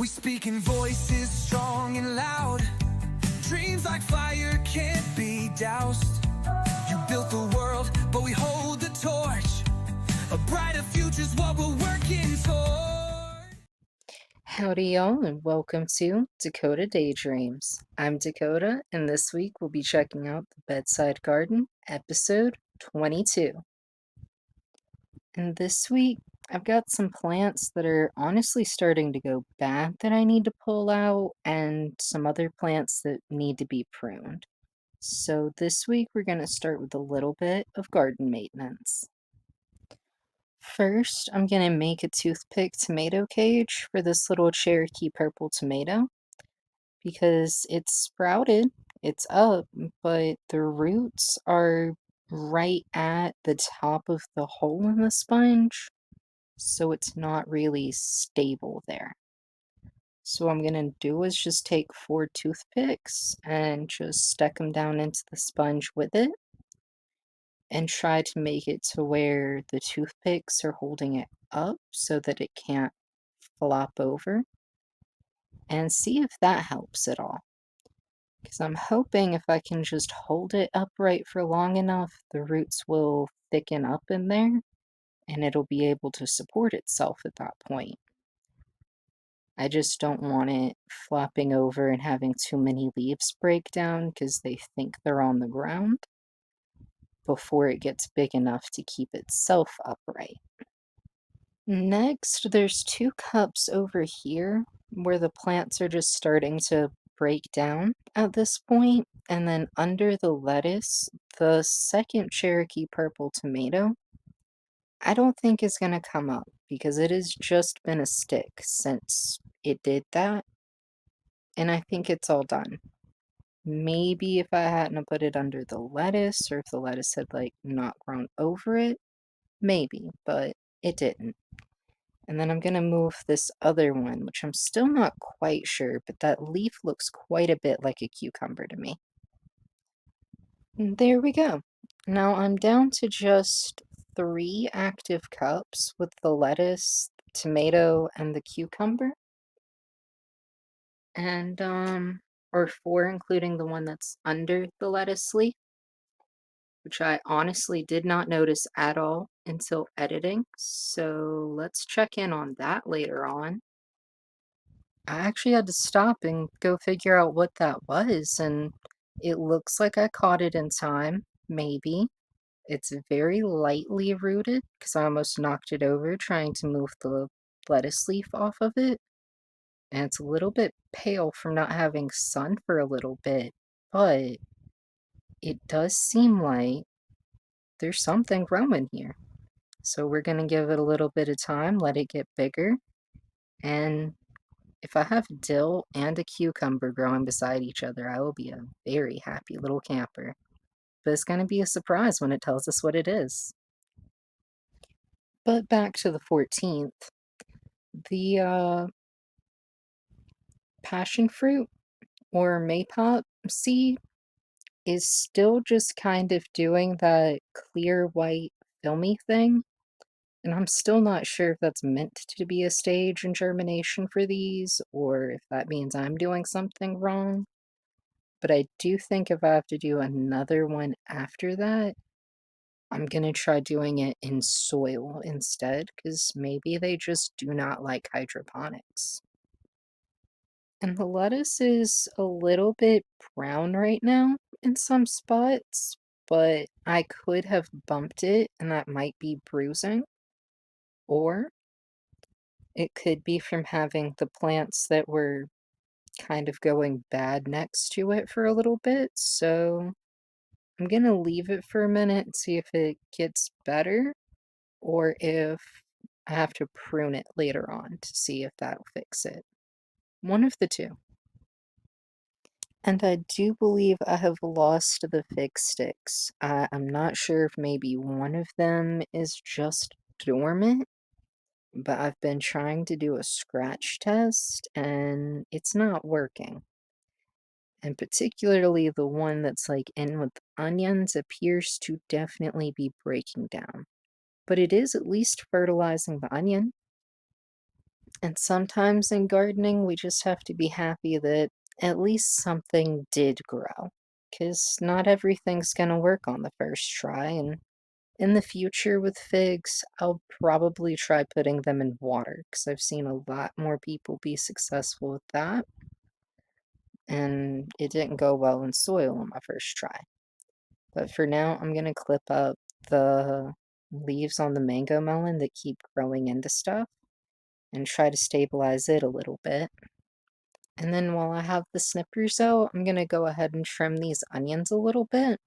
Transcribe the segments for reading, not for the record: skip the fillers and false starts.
speak in voices strong and loud. Dreams like fire can't be doused. You built the world, but we hold the torch. A brighter future's what we're working toward. Howdy y'all, and welcome to Dakota Daydreams. I'm Dakota, and this week we'll be checking out the Bedside Garden, episode 22. And this week, I've got some plants that are honestly starting to go bad that I need to pull out, and some other plants that need to be pruned. So this week we're going to start with a little bit of garden maintenance. First, I'm going to make a toothpick tomato cage for this little Cherokee Purple Tomato because it's sprouted, it's up, but the roots are right at the top of the hole in the sponge, so it's not really stable there. So what I'm going to do is just take 4 toothpicks and just stick them down into the sponge with it and try to make it to where the toothpicks are holding it up so that it can't flop over, and see if that helps at all. Because I'm hoping if I can just hold it upright for long enough, the roots will thicken up in there and it'll be able to support itself at that point. I just don't want it flopping over and having too many leaves break down because they think they're on the ground before it gets big enough to keep itself upright. Next, there's 2 cups over here where the plants are just starting to break down at this point, and then under the lettuce, the second Cherokee Purple Tomato, I don't think is going to come up because it has just been a stick since it did that, and I think it's all done. Maybe if I hadn't put it under the lettuce, or if the lettuce had like not grown over it, maybe, but it didn't. And then I'm going to move this other one, which I'm still not quite sure, but that leaf looks quite a bit like a cucumber to me. And there we go. Now I'm down to just 3 active cups with the lettuce, tomato, and the cucumber. And, or 4 including the one that's under the lettuce leaf, which I honestly did not notice at all until editing. So let's check in on that later on. I actually had to stop and go figure out what that was, and it looks like I caught it in time, maybe. It's very lightly rooted because I almost knocked it over trying to move the lettuce leaf off of it. And it's a little bit pale from not having sun for a little bit, but it does seem like there's something growing here. So we're going to give it a little bit of time, let it get bigger, and if I have dill and a cucumber growing beside each other, I will be a very happy little camper. But it's going to be a surprise when it tells us what it is. But back to the 14th. The passion fruit or maypop seed is still just kind of doing that clear white filmy thing. And I'm still not sure if that's meant to be a stage in germination for these or if that means I'm doing something wrong. But I do think if I have to do another one after that, I'm gonna try doing it in soil instead, because maybe they just do not like hydroponics. And the lettuce is a little bit brown right now in some spots, but I could have bumped it and that might be bruising. Or it could be from having the plants that were kind of going bad next to it for a little bit, so I'm gonna leave it for a minute and see if it gets better or if I have to prune it later on to see if that'll fix it. One of the two. And I do believe I have lost the fig sticks. I'm not sure if maybe one of them is just dormant, but I've been trying to do a scratch test and it's not working. And particularly the one that's like in with onions appears to definitely be breaking down. But it is at least fertilizing the onion. And sometimes in gardening, we just have to be happy that at least something did grow. Because not everything's going to work on the first try. And in the future with figs, I'll probably try putting them in water because I've seen a lot more people be successful with that. And it didn't go well in soil on my first try. But for now, I'm going to clip up the leaves on the mango melon that keep growing into stuff and try to stabilize it a little bit. And then while I have the snippers out, I'm gonna go ahead and trim these onions a little bit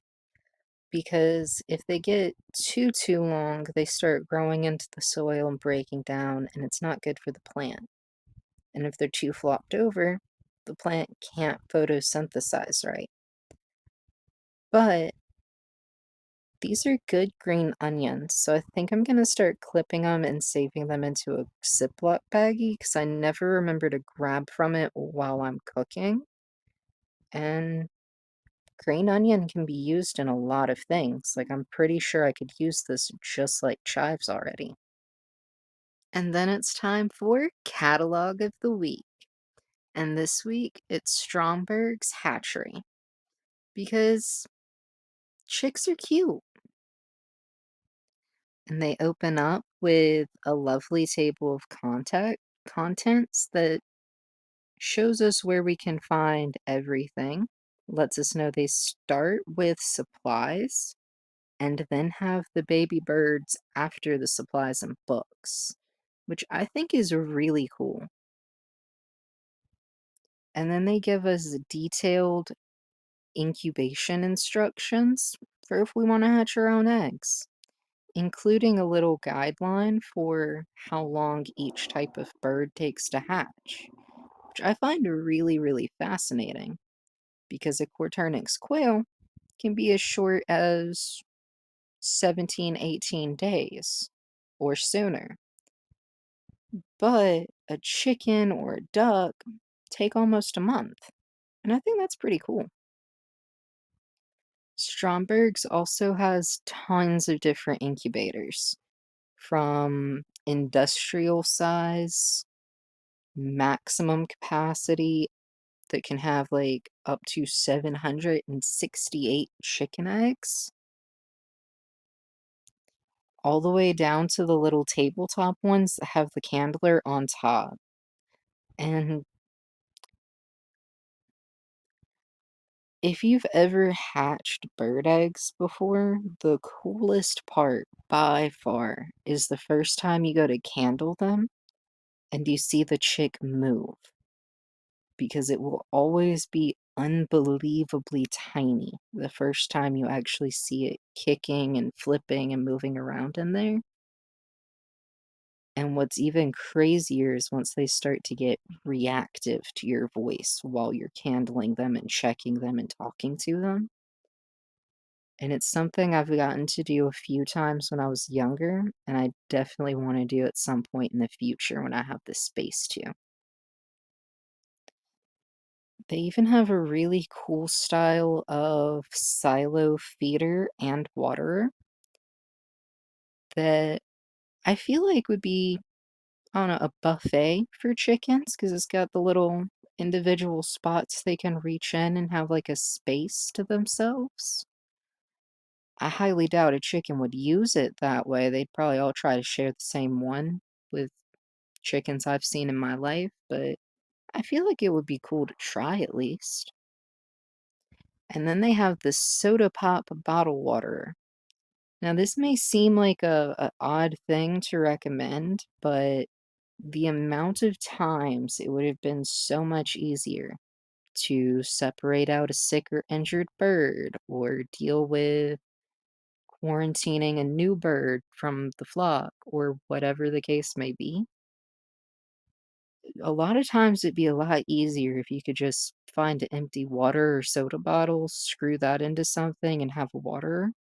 because if they get too long, they start growing into the soil and breaking down, and it's not good for the plant. And if they're too flopped over, the plant can't photosynthesize right. But these are good green onions, so I think I'm gonna start clipping them and saving them into a Ziploc baggie because I never remember to grab from it while I'm cooking. And green onion can be used in a lot of things. Like, I'm pretty sure I could use this just like chives already. And then it's time for Catalog of the Week. And this week, it's Stromberg's Hatchery. Because chicks are cute. And they open up with a lovely table of contents that shows us where we can find everything. Lets us know they start with supplies and then have the baby birds after the supplies and books, which I think is really cool. And then they give us detailed incubation instructions for if we want to hatch our own eggs, including a little guideline for how long each type of bird takes to hatch, which I find really fascinating because a Quaternix quail can be as short as 17, 18 days or sooner. But a chicken or a duck take almost a month. And I think that's pretty cool. Stromberg's also has tons of different incubators, from industrial size, maximum capacity that can have like up to 768 chicken eggs, all the way down to the little tabletop ones that have the candler on top. And if you've ever hatched bird eggs before, the coolest part by far is the first time you go to candle them and you see the chick move, because it will always be unbelievably tiny the first time you actually see it kicking and flipping and moving around in there. And what's even crazier is once they start to get reactive to your voice while you're candling them and checking them and talking to them. And it's something I've gotten to do a few times when I was younger, and I definitely want to do at some point in the future when I have the space to. They even have a really cool style of silo feeder and waterer that I feel like would be, I don't know, a buffet for chickens because it's got the little individual spots they can reach in and have like a space to themselves. I highly doubt a chicken would use it that way. They'd probably all try to share the same one with chickens I've seen in my life, but I feel like it would be cool to try at least. And then they have the soda pop bottle water. Now, this may seem like a odd thing to recommend, but the amount of times it would have been so much easier to separate out a sick or injured bird or deal with quarantining a new bird from the flock or whatever the case may be. A lot of times it'd be a lot easier if you could just find an empty water or soda bottle, screw that into something, and have a water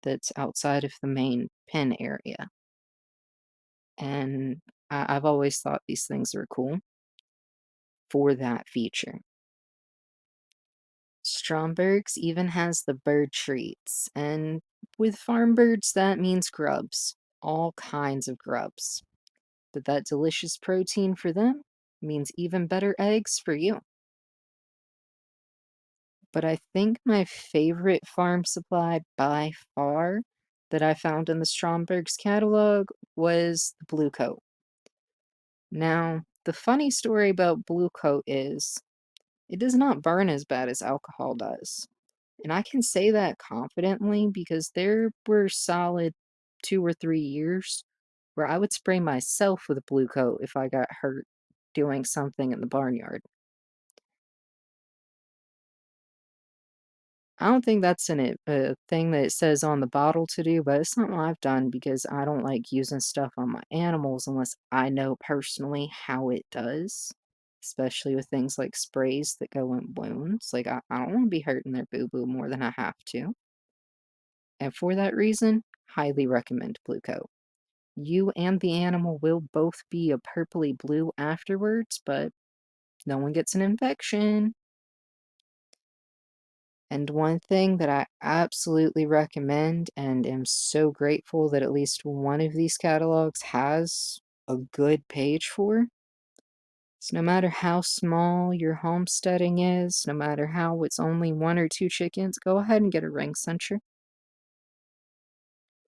that's outside of the main pen area. And I've always thought these things are cool for that feature. Stromberg's even has the bird treats, and with farm birds, that means grubs. All kinds of grubs. but that delicious protein for them means even better eggs for you. But I think my favorite farm supply by far that I found in the Stromberg's catalog was the Blue Coat. Now, the funny story about Blue Coat is it does not burn as bad as alcohol does. And I can say that confidently because there were solid 2 or 3 years where I would spray myself with a Blue Coat if I got hurt doing something in the barnyard. I don't think that's a thing that it says on the bottle to do, but it's something I've done because I don't like using stuff on my animals unless I know personally how it does, especially with things like sprays that go in wounds. Like, I don't want to be hurting their boo boo more than I have to. And for that reason, highly recommend Blue Coat. You and the animal will both be a purpley blue afterwards, but no one gets an infection. And one thing that I absolutely recommend and am so grateful that at least one of these catalogs has a good page for is no matter how small your homesteading is, no matter how it's only 1 or 2 chickens, go ahead and get a ring cincher.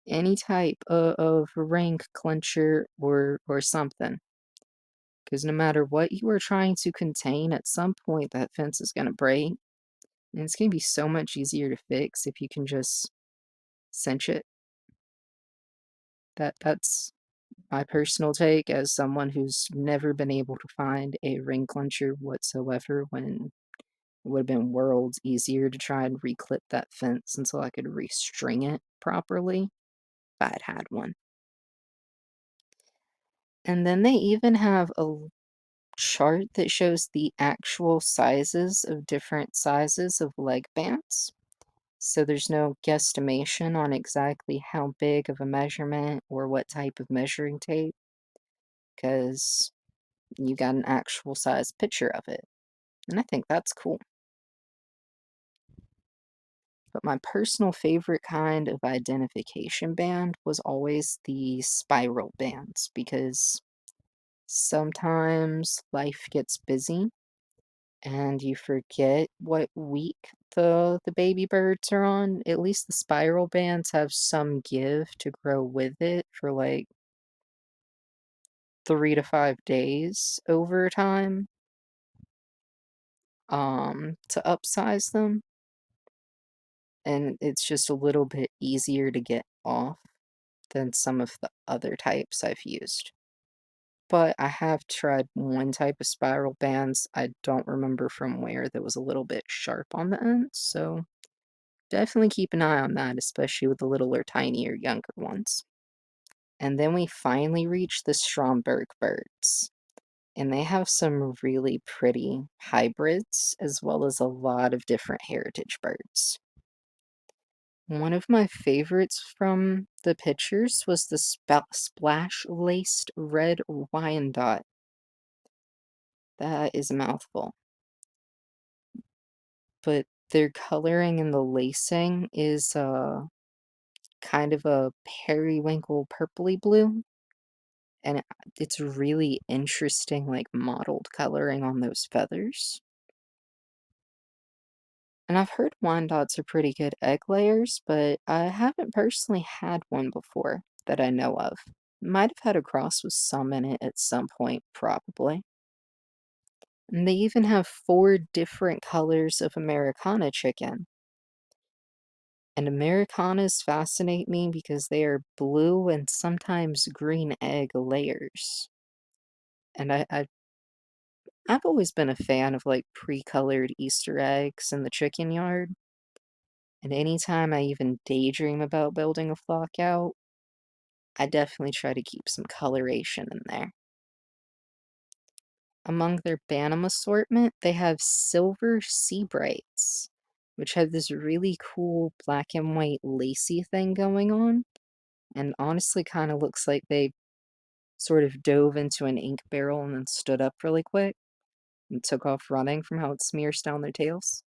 Any type of ring clincher or something. Because no matter what you are trying to contain, at some point that fence is going to break. And it's going to be so much easier to fix if you can just cinch it. That's my personal take as someone who's never been able to find a ring clincher whatsoever when it would have been worlds easier to try and reclip that fence until I could restring it properly if I had had one. And then they even have a chart that shows the actual sizes of different sizes of leg bands. So there's no guesstimation on exactly how big of a measurement or what type of measuring tape, because you got an actual size picture of it. And I think that's cool. But my personal favorite kind of identification band was always the spiral bands because sometimes life gets busy and you forget what week the baby birds are on. At least the spiral bands have some give to grow with it for like 3 to 5 days over time to upsize them, and it's just a little bit easier to get off than some of the other types I've used. But I have tried one type of spiral bands I don't remember from where that was a little bit sharp on the ends, so definitely keep an eye on that, especially with the littler, tinier, younger ones. And then we finally reach the Stromberg birds. And they have some really pretty hybrids, as well as a lot of different heritage birds. One of my favorites from the pictures was the splash-laced red Wyandotte. That is a mouthful. But their coloring and the lacing is kind of a periwinkle purpley blue, and it's really interesting, like mottled coloring on those feathers. And I've heard Wyandottes are pretty good egg layers, but I haven't personally had one before that I know of. Might have had a cross with some in it at some point, probably. And they even have 4 different colors of Americana chicken. And Americanas fascinate me because they are blue and sometimes green egg layers. And I've always been a fan of like pre-colored Easter eggs in the chicken yard. And anytime I even daydream about building a flock out, I definitely try to keep some coloration in there. Among their Bantam assortment, they have silver sea brights, which have this really cool black and white lacy thing going on, and honestly kind of looks like they sort of dove into an ink barrel and then stood up really quick and took off running from how it smears down their tails.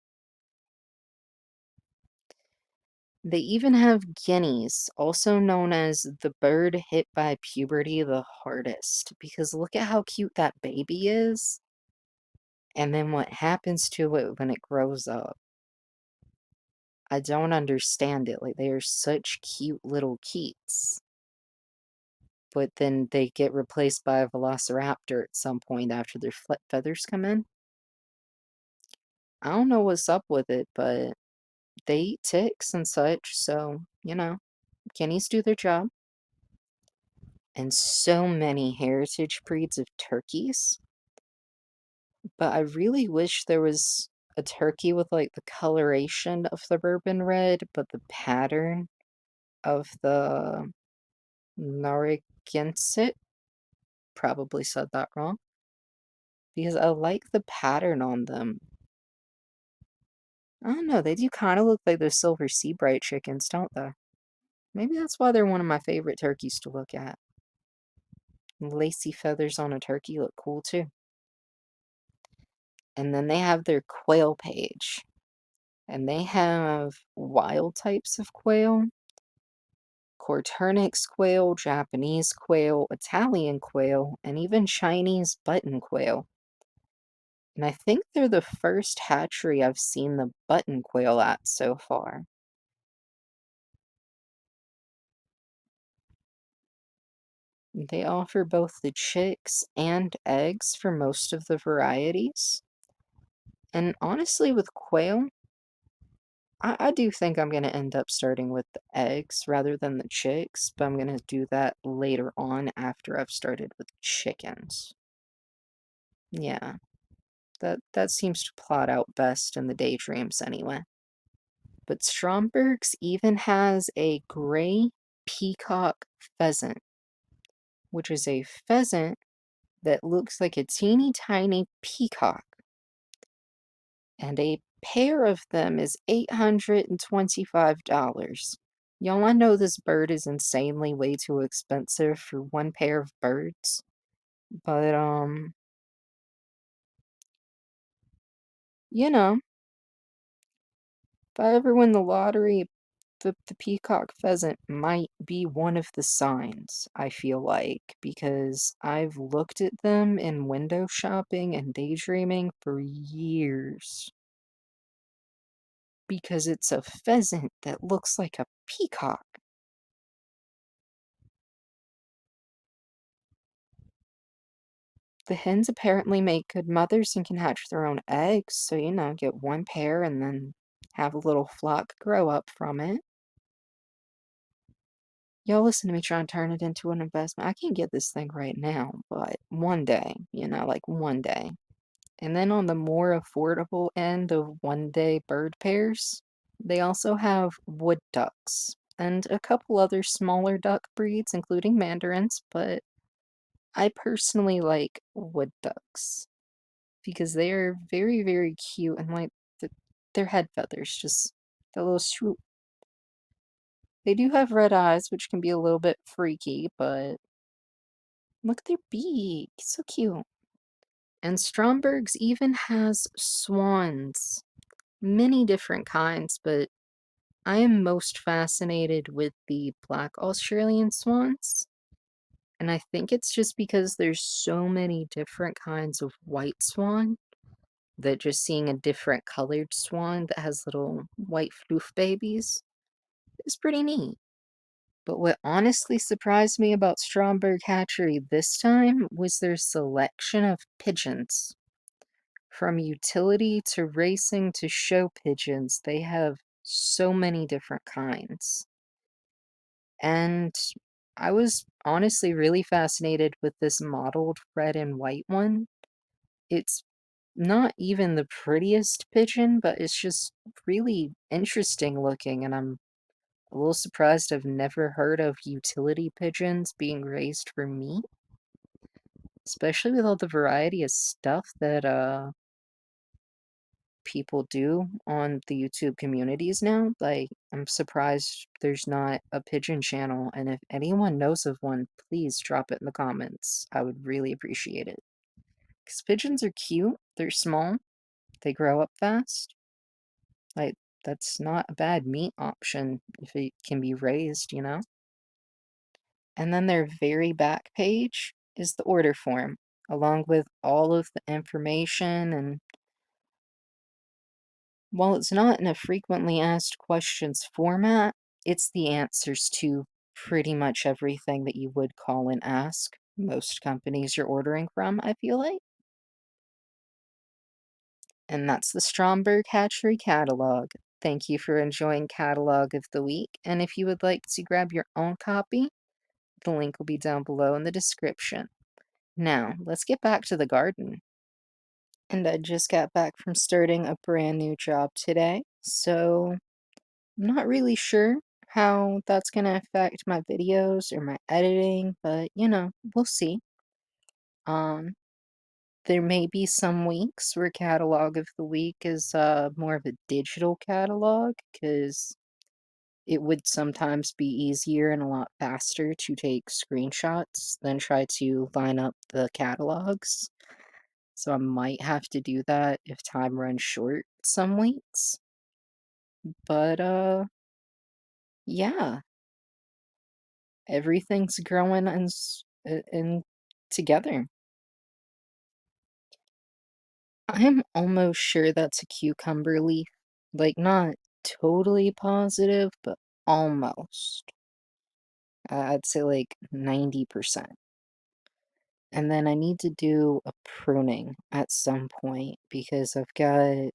They even have guineas, also known as the bird hit by puberty the hardest, because look at how cute that baby is, and then what happens to it when it grows up. I don't understand it. Like, they are such cute little keets, but then they get replaced by a velociraptor at some point after their feathers come in. I don't know what's up with it, but they eat ticks and such, so, guineas do their job. And so many heritage breeds of turkeys. But I really wish there was a turkey with like the coloration of the bourbon red, but the pattern of the Narragansett. Probably said that wrong. Because I like the pattern on them. I don't know, they do kind of look like those silver sea bright chickens, don't they? Maybe that's why they're one of my favorite turkeys to look at. Lacy feathers on a turkey look cool too. And then they have their quail page. And they have wild types of quail, Corturnix quail, Japanese quail, Italian quail, and even Chinese button quail. And I think they're the first hatchery I've seen the button quail at so far. They offer both the chicks and eggs for most of the varieties. And honestly, with quail, I do think I'm going to end up starting with the eggs rather than the chicks, but I'm going to do that later on after I've started with chickens. Yeah, that seems to plot out best in the daydreams anyway. But Stromberg's even has a gray peacock pheasant, which is a pheasant that looks like a teeny tiny peacock. And a pair of them is $825. Y'all, I know this bird is insanely way too expensive for one pair of birds, but, you know, if I ever win the lottery, the peacock pheasant might be one of the signs, I feel like, because I've looked at them in window shopping and daydreaming for years. Because it's a pheasant that looks like a peacock. The hens apparently make good mothers and can hatch their own eggs, so, get one pair and then have a little flock grow up from it. Y'all listen to me try and turn it into an investment. I can't get this thing right now, but one day, like one day. And then on the more affordable end of one-day bird pairs, they also have wood ducks and a couple other smaller duck breeds, including mandarins, but I personally like wood ducks because they are very, very cute and like their head feathers, just the little swoop. They do have red eyes, which can be a little bit freaky, but look at their beak, so cute. And Stromberg's even has swans, many different kinds, but I am most fascinated with the black Australian swans. And I think it's just because there's so many different kinds of white swan that just seeing a different colored swan that has little white floof babies is pretty neat. But what honestly surprised me about Stromberg Hatchery this time was their selection of pigeons. From utility to racing to show pigeons, they have so many different kinds. And I was honestly really fascinated with this mottled red and white one. It's not even the prettiest pigeon, but it's just really interesting looking, and I'm a little surprised I've never heard of utility pigeons being raised for meat, especially with all the variety of stuff that people do on the YouTube communities now. Like, I'm surprised there's not a pigeon channel, and if anyone knows of one, please drop it in the comments. I would really appreciate it. Because pigeons are cute, they're small, they grow up fast. Like, that's not a bad meat option if it can be raised, you know? And then their very back page is the order form, along with all of the information. And while it's not in a frequently asked questions format, it's the answers to pretty much everything that you would call and ask most companies you're ordering from, I feel like. And that's the Stromberg Hatchery Catalog. Thank you for enjoying Catalog of the Week, and if you would like to grab your own copy, the link will be down below in the description. Now, let's get back to the garden. And I just got back from starting a brand new job today, so I'm not really sure how that's going to affect my videos or my editing, but we'll see. Um, there may be some weeks where catalog of the week is more of a digital catalog because it would sometimes be easier and a lot faster to take screenshots than try to line up the catalogs. So I might have to do that if time runs short some weeks. But yeah, everything's growing and together. I'm almost sure that's a cucumber leaf. Like, not totally positive, but almost. I'd say like 90%. And then I need to do a pruning at some point because I've got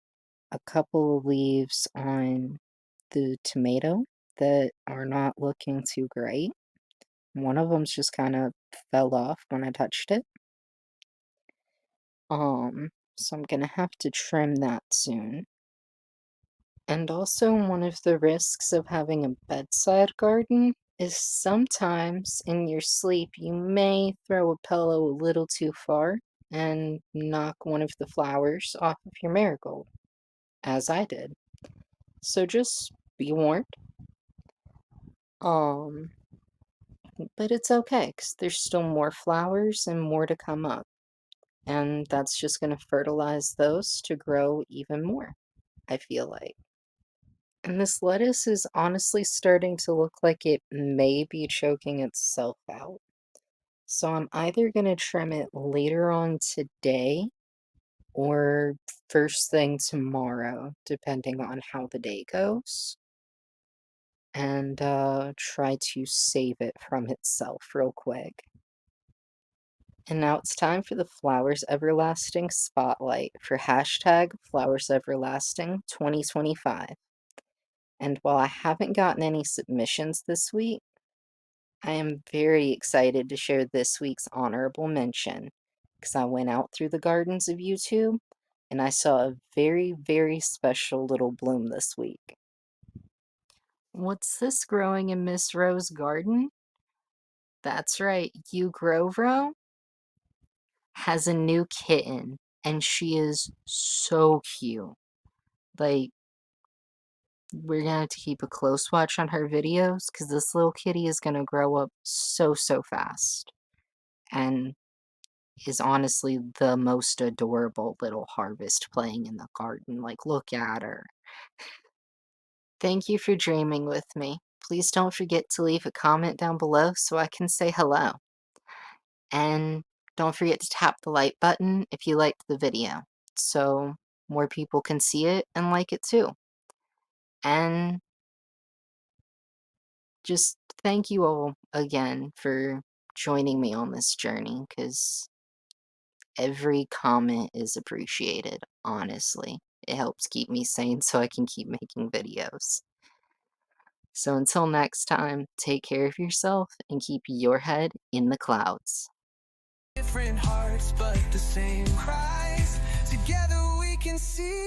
a couple of leaves on the tomato that are not looking too great. One of them's just kind of fell off when I touched it. So I'm gonna have to trim that soon. And also, one of the risks of having a bedside garden is sometimes in your sleep you may throw a pillow a little too far and knock one of the flowers off of your marigold, as I did. So just be warned. Um, but it's okay because there's still more flowers and more to come up. And that's just going to fertilize those to grow even more, I feel like. And this lettuce is honestly starting to look like it may be choking itself out. So I'm either going to trim it later on today or first thing tomorrow, depending on how the day goes, and try to save it from itself real quick. And now it's time for the Flowers Everlasting Spotlight for hashtag Flowers Everlasting 2025. And while I haven't gotten any submissions this week, I am very excited to share this week's honorable mention because I went out through the gardens of YouTube and I saw a very, very special little bloom this week. What's this growing in Miss Rowe's garden? That's right, you Grovero has a new kitten and she is so cute. Like, we're gonna have to keep a close watch on her videos because this little kitty is gonna grow up so, so fast and is honestly the most adorable little harvest playing in the garden. Like, look at her. Thank you for dreaming with me. Please don't forget to leave a comment down below so I can say hello. And don't forget to tap the like button if you liked the video so more people can see it and like it too. And just thank you all again for joining me on this journey because every comment is appreciated, honestly. It helps keep me sane so I can keep making videos. So until next time, take care of yourself and keep your head in the clouds. Different hearts, but the same cries. Together we can see